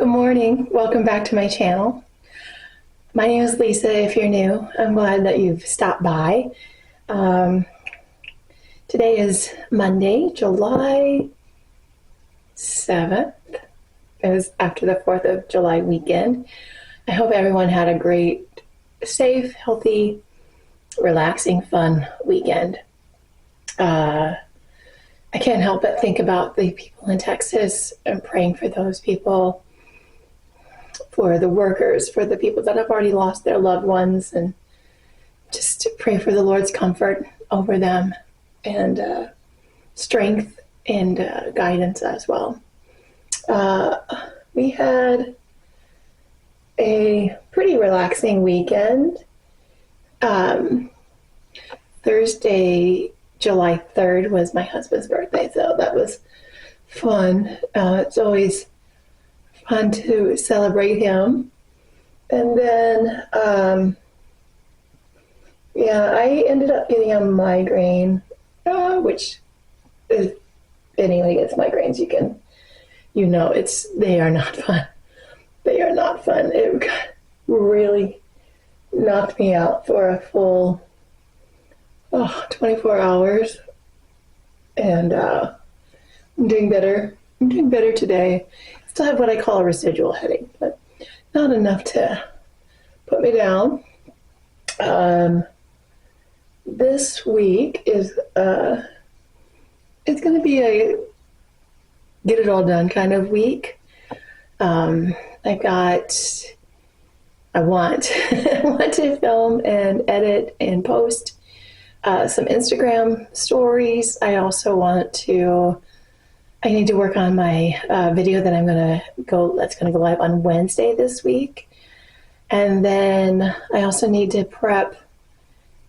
Good morning. Welcome back to my channel. My name is Lisa. If you're new, I'm glad that you've stopped by. Today is Monday, July 7th. It was after the 4th of July weekend. I hope everyone had a great, safe, healthy, relaxing, fun weekend. I can't help but think about the people in Texas and praying for those people, for the workers, for the people that have already lost their loved ones, and just to pray for the Lord's comfort over them and strength and guidance as well. We had a pretty relaxing weekend. Thursday, July 3rd was my husband's birthday, so that was fun. It's always fun to celebrate him. And then, I ended up getting a migraine, which if anybody gets migraines, they are not fun. They are not fun. It really knocked me out for a full 24 hours, and I'm doing better. I'm doing better today. Still have what I call a residual headache, but not enough to put me down. This week is it's going to be a get it all done kind of week. I want I want to film and edit and post some Instagram stories. I need to work on my video that's going to go live on Wednesday this week. And then I also need to prep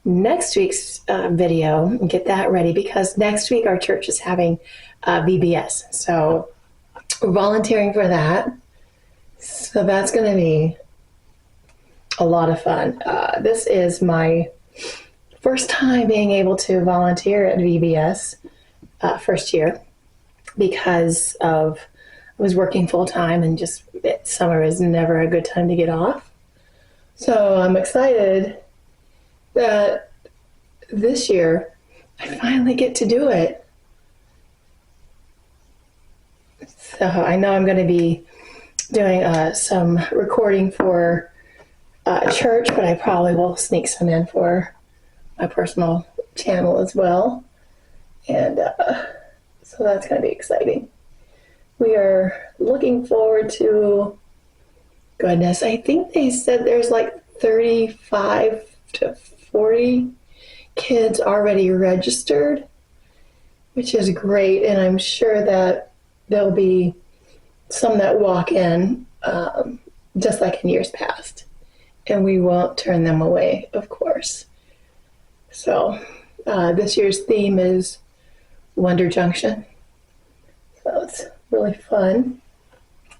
next week's video and get that ready, because next week our church is having VBS. So we're volunteering for that. So that's going to be a lot of fun. This is my first time being able to volunteer at VBS, first year, because I was working full time, and just summer is never a good time to get off. So I'm excited that this year I finally get to do it. So I know I'm going to be doing some recording for church, but I probably will sneak some in for my personal channel as well. And so that's going to be exciting. We are looking forward to, goodness, I think they said there's like 35 to 40 kids already registered, which is great. And I'm sure that there'll be some that walk in just like in years past, and we won't turn them away, of course. So this year's theme is Wonder Junction. So it's really fun,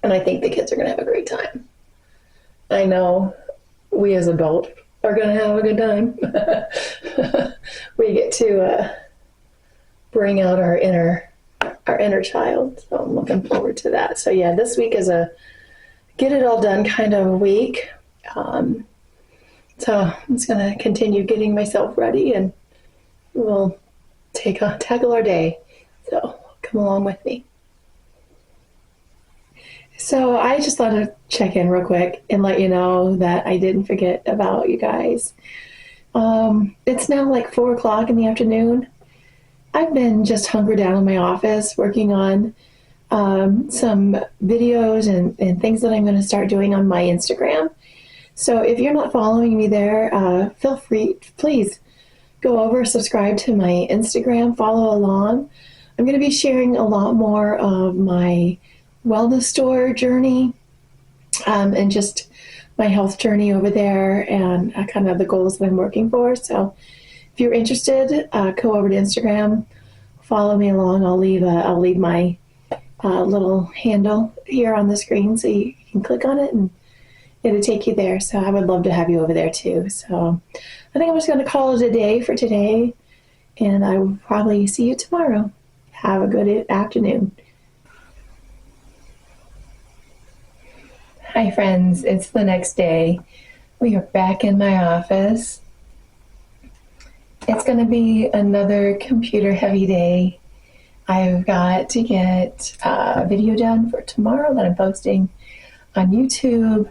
and I think the kids are going to have a great time. I know we as adults are going to have a good time. We get to bring out our inner child, so I'm looking forward to that. So yeah, this week is a get it all done kind of week. So I'm just going to continue getting myself ready, and we'll tackle our day. So come along with me. So I just thought to check in real quick and let you know that I didn't forget about you guys. It's now like 4 o'clock in the afternoon. I've been just hunkered down in my office working on some videos and things that I'm going to start doing on my Instagram. So if you're not following me there, feel free, please go over, subscribe to my Instagram, follow along. I'm going to be sharing a lot more of my wellness store journey and just my health journey over there, and kind of the goals that I'm working for. So if you're interested, go over to Instagram, follow me along. I'll leave my little handle here on the screen, so you can click on it and it'll take you there. So I would love to have you over there too. So I think I'm just going to call it a day for today, and I will probably see you tomorrow. Have a good afternoon. Hi friends, it's the next day. We are back in my office. It's going to be another computer heavy day. I've got to get a video done for tomorrow that I'm posting on YouTube.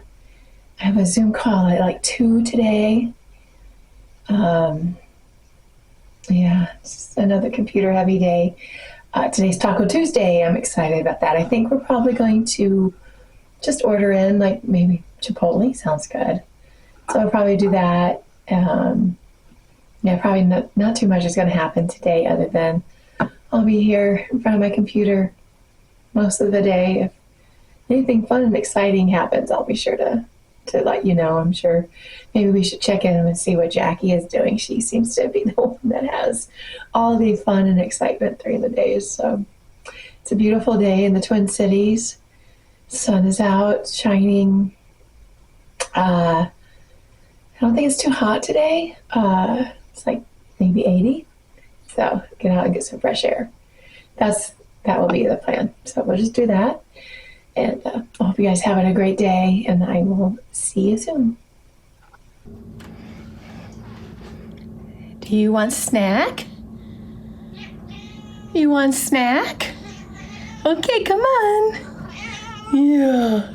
I have a Zoom call at like 2 today. Yeah, it's another computer heavy day. Today's Taco Tuesday. I'm excited about that. I think we're probably going to just order in, like maybe Chipotle. Sounds good. So I'll probably do that. Yeah, probably not too much is going to happen today other than I'll be here in front of my computer most of the day. If anything fun and exciting happens, I'll be sure to let you know. I'm sure maybe we should check in and see what Jackie is doing. She seems to be the one that has all the fun and excitement during the days. So it's a beautiful day in the Twin Cities. Sun is out, shining. I don't think it's too hot today. It's like maybe 80. So get out and get some fresh air. That will be the plan. So we'll just do that. And I hope you guys having a great day, and I will see you soon. Do you want snack? You want snack? Okay, come on. Yeah.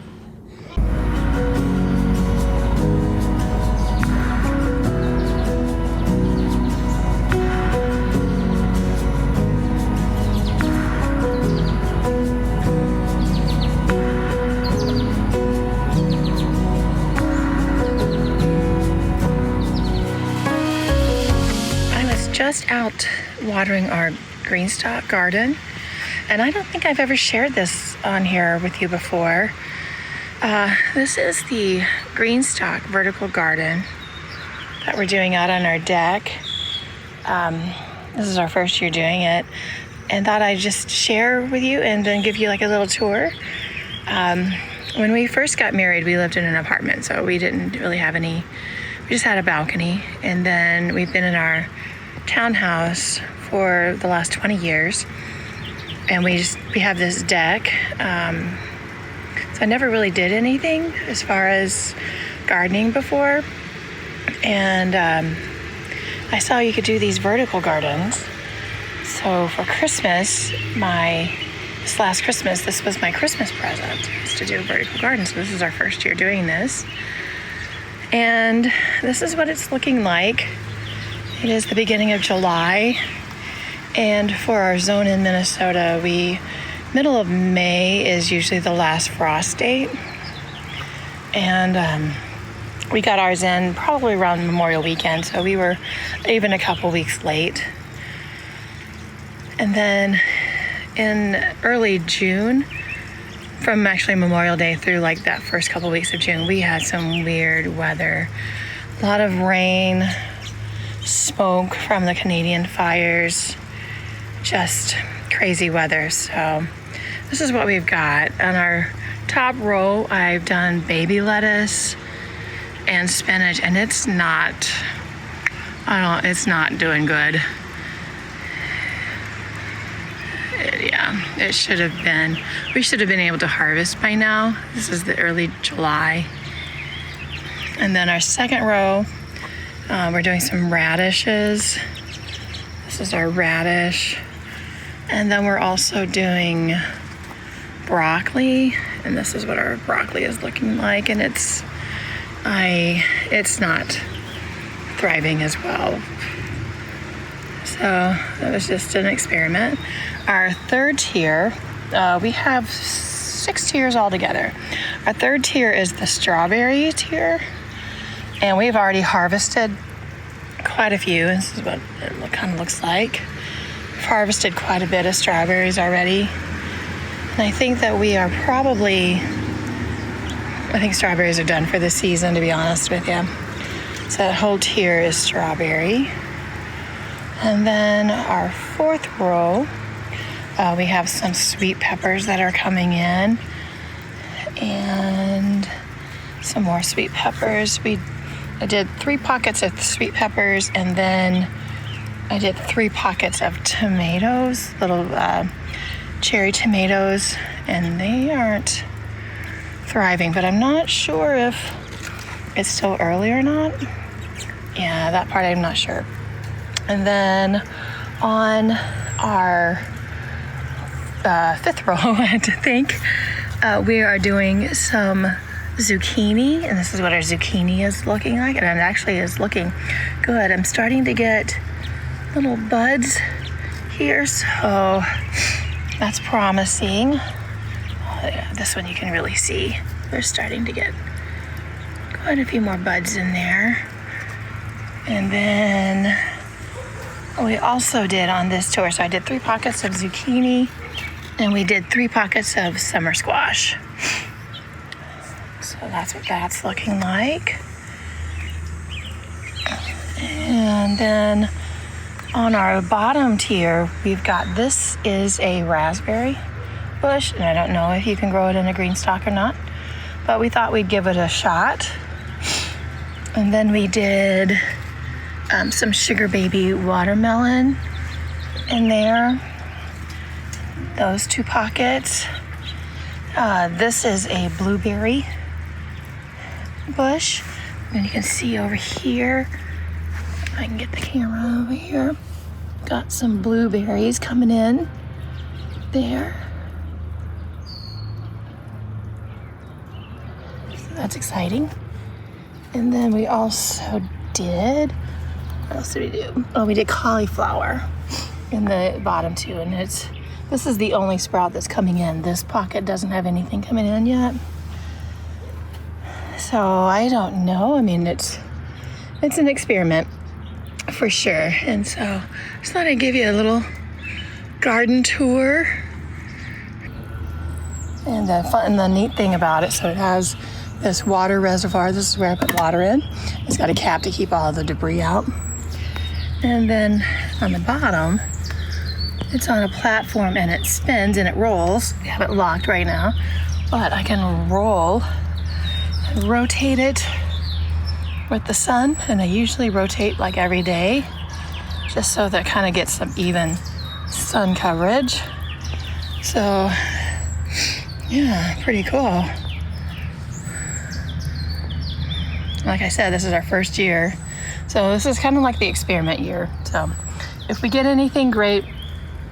Just out watering our Greenstalk garden, and I don't think I've ever shared this on here with you before. This is the Greenstalk vertical garden that we're doing out on our deck. This is our first year doing it, and thought I'd just share with you and then give you like a little tour. When we first got married, we lived in an apartment, so we didn't really have we just had a balcony, and then we've been in our townhouse for the last 20 years, and we have this deck. So I never really did anything as far as gardening before, and I saw you could do these vertical gardens. So for Christmas, this last Christmas, this was my Christmas present, was to do a vertical garden. So this is our first year doing this, and this is what it's looking like. It is the beginning of July, and for our zone in Minnesota, middle of May is usually the last frost date, and we got ours in probably around Memorial Weekend, so we were even a couple weeks late. And then in early June, from actually Memorial Day through like that first couple weeks of June, we had some weird weather, a lot of rain, smoke from the Canadian fires, just crazy weather. So this is what we've got. On our top row, I've done baby lettuce and spinach, and it's not doing good. It should have been. We should have been able to harvest by now. This is the early July. And then our second row, we're doing some radishes. This is our radish. And then we're also doing broccoli. And this is what our broccoli is looking like. And it's not thriving as well. So that was just an experiment. Our third tier, we have 6 tiers altogether. Our third tier is the strawberry tier. And we've already harvested quite a few. This is what it kind of looks like. We've harvested quite a bit of strawberries already. And I think that I think strawberries are done for the season, to be honest with you. So that whole tier is strawberry. And then our fourth row, we have some sweet peppers that are coming in. And some more sweet peppers. I did 3 pockets of sweet peppers, and then I did 3 pockets of tomatoes, little cherry tomatoes, and they aren't thriving, but I'm not sure if it's still early or not. Yeah, that part I'm not sure. And then on our fifth row, I had to think, we are doing some zucchini, and this is what our zucchini is looking like, and it actually is looking good. I'm starting to get little buds here, so that's promising. Oh, yeah, this one you can really see. They're starting to get quite a few more buds in there. And then we also did on this tour, so I did 3 pockets of zucchini, and we did 3 pockets of summer squash. So that's what that's looking like. And then on our bottom tier, we've got, this is a raspberry bush, and I don't know if you can grow it in a Greenstalk or not, but we thought we'd give it a shot. And then we did some sugar baby watermelon in there, those 2 pockets. This is a blueberry bush, and you can see over here, if I can get the camera over here, got some blueberries coming in there. So that's exciting. And then we also did, what else did we do? Oh, we did cauliflower in the bottom 2, and this is the only sprout that's coming in. This pocket doesn't have anything coming in yet. So I don't know. I mean, it's an experiment for sure. And so I just thought I'd give you a little garden tour. And the neat thing about it, so it has this water reservoir. This is where I put water in. It's got a cap to keep all the debris out. And then on the bottom, it's on a platform and it spins and it rolls. We have it locked right now, but I can roll and rotate it with the sun, and I usually rotate like every day just so that kind of gets some even sun coverage. So yeah, pretty cool. Like I said, this is our first year, so this is kind of like the experiment year. So if we get anything, great.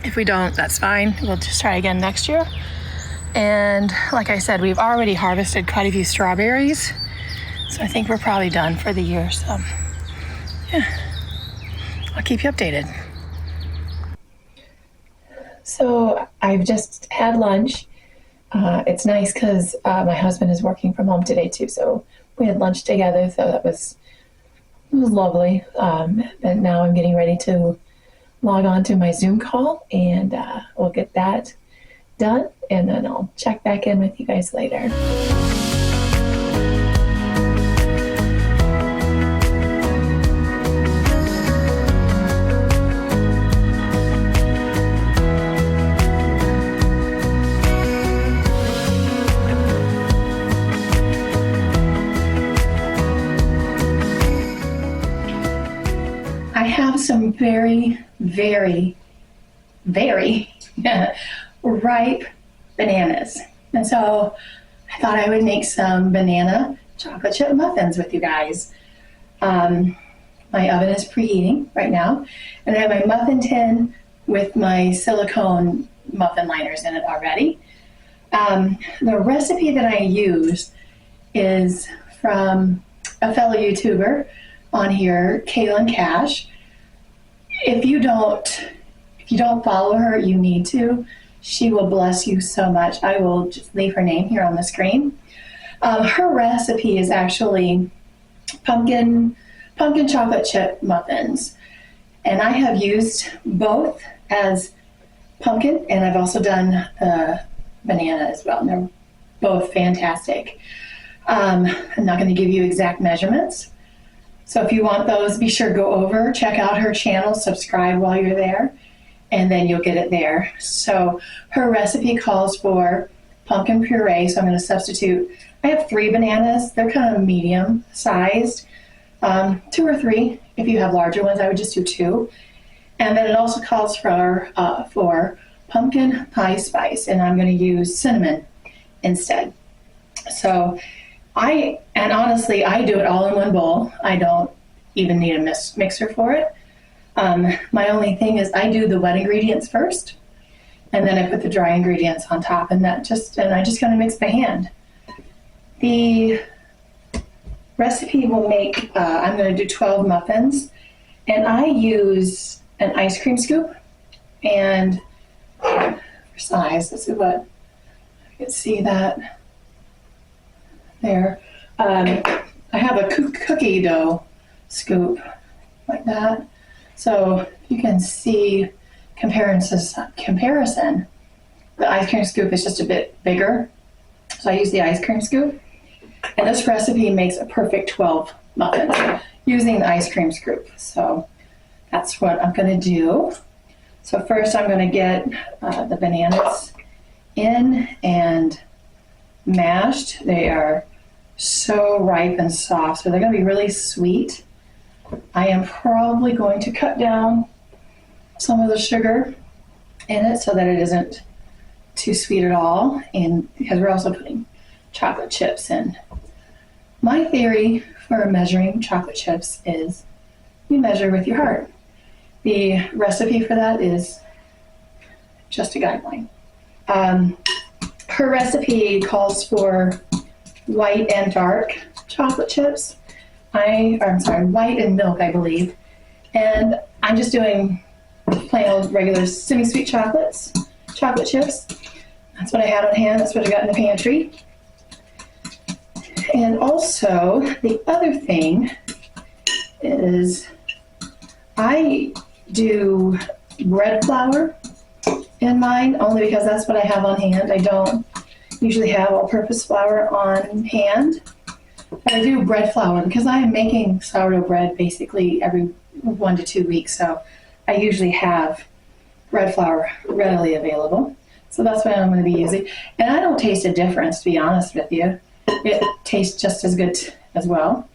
If we don't, that's fine. We'll just try again next year. And like I said, we've already harvested quite a few strawberries, so I think we're probably done for the year. So yeah, I'll keep you updated. So I've just had lunch. It's nice because my husband is working from home today too, so we had lunch together, so it was lovely. And now I'm getting ready to log on to my Zoom call, and we'll get that done, and then I'll check back in with you guys later. I have some very, very, very ripe bananas. And so I thought I would make some banana chocolate chip muffins with you guys. My oven is preheating right now, and I have my muffin tin with my silicone muffin liners in it already. The recipe that I use is from a fellow YouTuber on here, Kaylin Cash. If you don't follow her, you need to. She will bless you so much. I will just leave her name here on the screen. Her recipe is actually pumpkin chocolate chip muffins. And I have used both as pumpkin, and I've also done banana as well. And they're both fantastic. I'm not going to give you exact measurements. So if you want those, be sure to go over, check out her channel, subscribe while you're there, and then you'll get it there. So her recipe calls for pumpkin puree, so I'm going to substitute. I have 3 bananas. They're kind of medium sized, 2 or 3. If you have larger ones, I would just do 2. And then it also calls for pumpkin pie spice, and I'm going to use cinnamon instead. So and honestly, I do it all in one bowl. I don't even need a mixer for it. My only thing is I do the wet ingredients first, and then I put the dry ingredients on top, and I just kind of mix by hand. The recipe will make, I'm going to do 12 muffins, and I use an ice cream scoop, and for size, this is what, you can see that there. I have a cookie dough scoop like that, so you can see comparison. The ice cream scoop is just a bit bigger, so I use the ice cream scoop. And this recipe makes a perfect 12 muffins using the ice cream scoop. So that's what I'm going to do. So first I'm going to get the bananas in and mashed. They are so ripe and soft, so they're going to be really sweet. I am probably going to cut down some of the sugar in it so that it isn't too sweet at all, and because we're also putting chocolate chips in. My theory for measuring chocolate chips is you measure with your heart. The recipe for that is just a guideline. Her recipe calls for white and dark chocolate chips. I'm sorry, white and milk, I believe. And I'm just doing plain old regular semi-sweet chocolate chips. That's what I had on hand. That's what I got in the pantry. And also, the other thing is I do bread flour in mine, only because that's what I have on hand. I don't usually have all-purpose flour on hand. But I do bread flour because I am making sourdough bread basically every 1 to 2 weeks. So I usually have bread flour readily available. So that's what I'm going to be using. And I don't taste a difference, to be honest with you. It tastes just as good as well.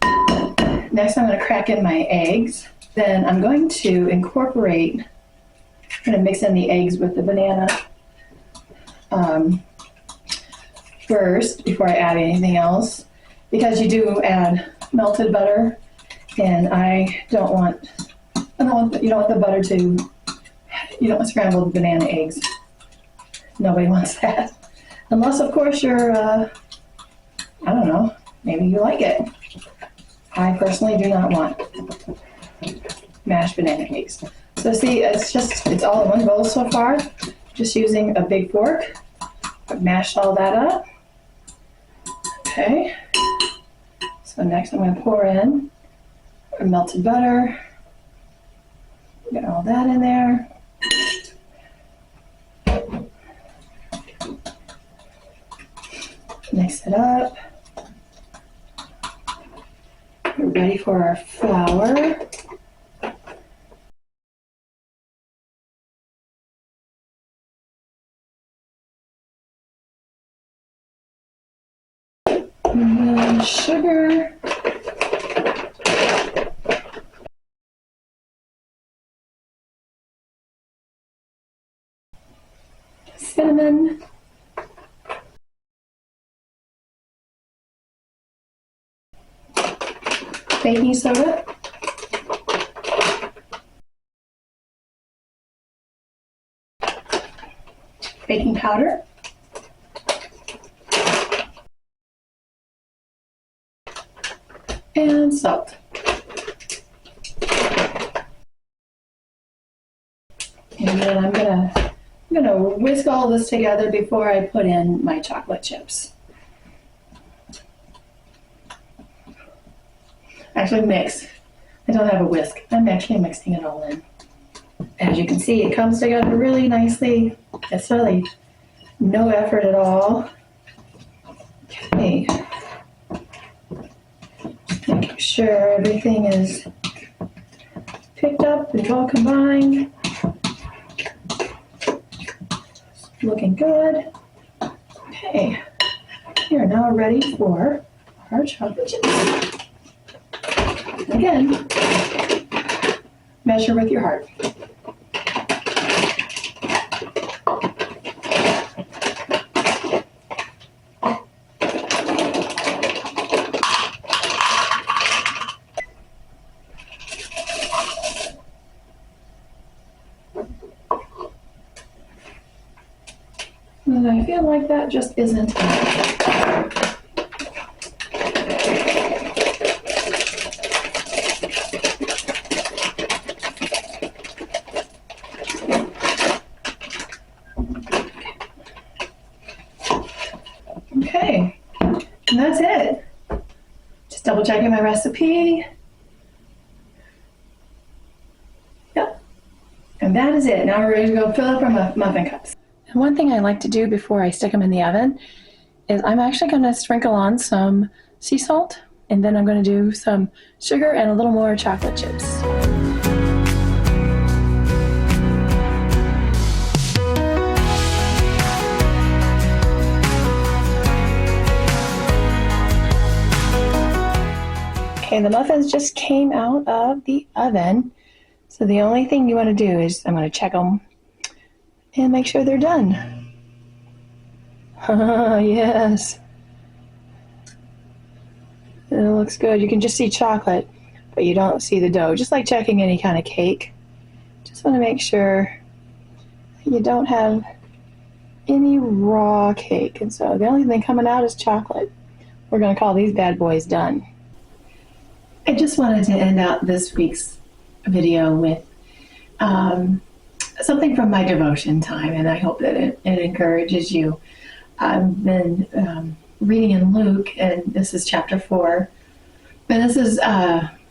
Next, I'm going to crack in my eggs. Then I'm going to incorporate, I'm going to mix in the eggs with the banana first before I add anything else, because you do add melted butter, and you don't want the butter to, you don't want scrambled banana eggs. Nobody wants that. Unless, of course, you're, I don't know, maybe you like it. I personally do not want mashed banana eggs. So see, it's all in one bowl so far. Just using a big fork. I've mashed all that up. Okay. So next I'm going to pour in melted butter. Get all that in there. Mix it up. We're ready for our flour. And then sugar. Cinnamon. Baking soda. Baking powder. And salt. And then I'm gonna whisk all this together before I put in my chocolate chips. Actually mix. I don't have a whisk. I'm actually mixing it all in. As you can see, it comes together really nicely. It's really no effort at all. Okay. Making sure everything is picked up and all combined. Looking good. Okay. We are now ready for our chocolate chips. Again, measure with your heart. something like that just isn't enough. Okay, and that's it. Just double checking my recipe. Yep, and that is it. Now we're ready to go fill up our muffin cups. And one thing I like to do before I stick them in the oven is I'm actually going to sprinkle on some sea salt, and then I'm going to do some sugar and a little more chocolate chips. Okay, the muffins just came out of the oven. So the only thing you want to do is I'm going to check them and make sure they're done. Yes. It looks good. You can just see chocolate, but you don't see the dough. Just like checking any kind of cake. Just want to make sure you don't have any raw cake. And so the only thing coming out is chocolate. We're going to call these bad boys done. I just wanted to end out this week's video with something from my devotion time, and I hope that it encourages you. I've been reading in Luke, and this is chapter 4. And this is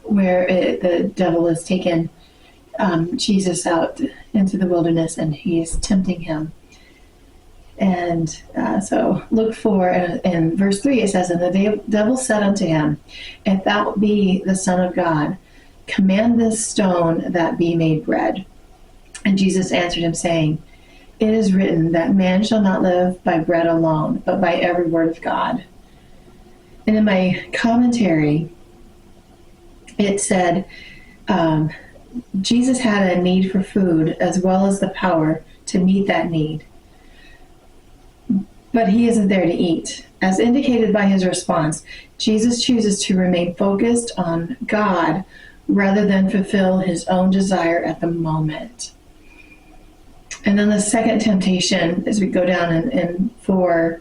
where the devil has taken Jesus out into the wilderness, and he's tempting him. And so Luke 4 and verse 3, it says, "And the devil said unto him, If thou be the Son of God, command this stone that be made bread. And Jesus answered him, saying, It is written that man shall not live by bread alone, but by every word of God." And in my commentary, it said, Jesus had a need for food as well as the power to meet that need. But he isn't there to eat. As indicated by his response, Jesus chooses to remain focused on God rather than fulfill his own desire at the moment. And then the second temptation, as we go down in 4,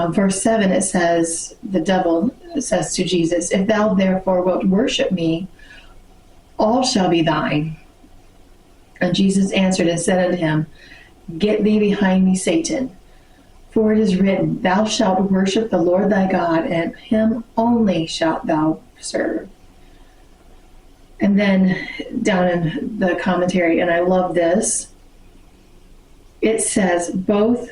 verse 7, it says, the devil says to Jesus, "If thou therefore wilt worship me, all shall be thine." And Jesus answered and said unto him, "Get thee behind me, Satan. For it is written, Thou shalt worship the Lord thy God, and him only shalt thou serve." And then down in the commentary, and I love this, it says, both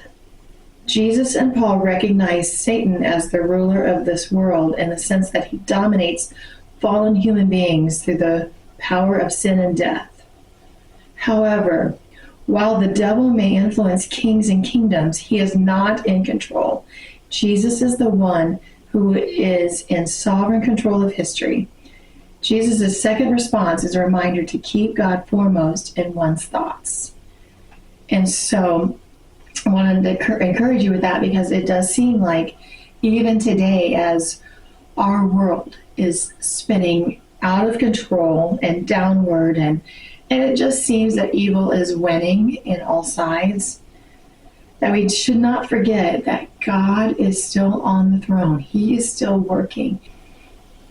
Jesus and Paul recognize Satan as the ruler of this world in the sense that he dominates fallen human beings through the power of sin and death. However, while the devil may influence kings and kingdoms, he is not in control. Jesus is the one who is in sovereign control of history. Jesus' second response is a reminder to keep God foremost in one's thoughts. And so I wanted to encourage you with that, because it does seem like even today, as our world is spinning out of control and downward, and it just seems that evil is winning in all sides, that we should not forget that God is still on the throne. He is still working.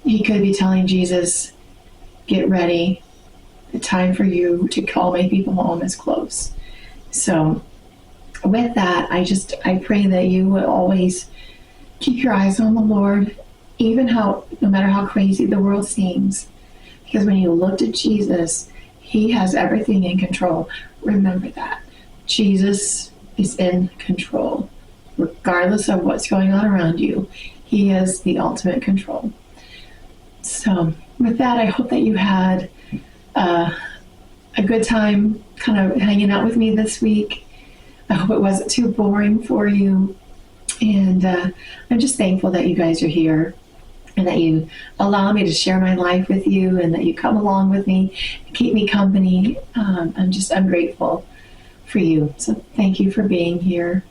He could be telling Jesus, "Get ready. The time for you to call my people home is close." So with that, I pray that you would always keep your eyes on the Lord, no matter how crazy the world seems. Because when you looked at Jesus, he has everything in control. Remember that. Jesus is in control. Regardless of what's going on around you, he has the ultimate control. So with that, I hope that you had a good time kind of hanging out with me this week. I hope it wasn't too boring for you. And I'm just thankful that you guys are here, and that you allow me to share my life with you, and that you come along with me and keep me company. I'm grateful for you. So thank you for being here.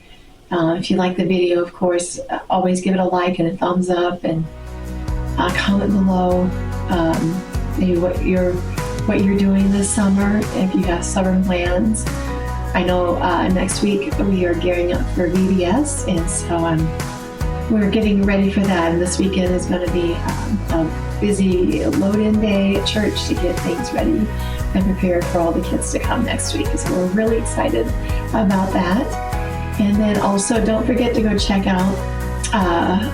If you like the video, of course, always give it a like and a thumbs up, and comment below maybe what you're doing this summer, if you have summer plans. I know next week we are gearing up for VBS, and so we're getting ready for that. And this weekend is going to be a busy load-in day at church to get things ready and prepared for all the kids to come next week. So we're really excited about that. And then also don't forget to go check out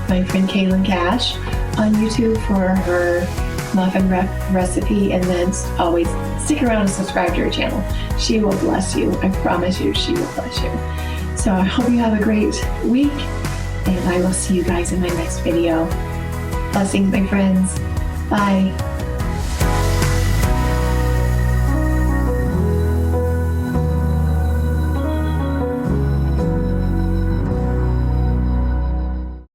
my friend Kaylin Cash on YouTube for her muffin recipe, and then always stick around and subscribe to her channel. She will bless you. I promise you, she will bless you. So I hope you have a great week, and I will see you guys in my next video. Blessings, my friends. Bye.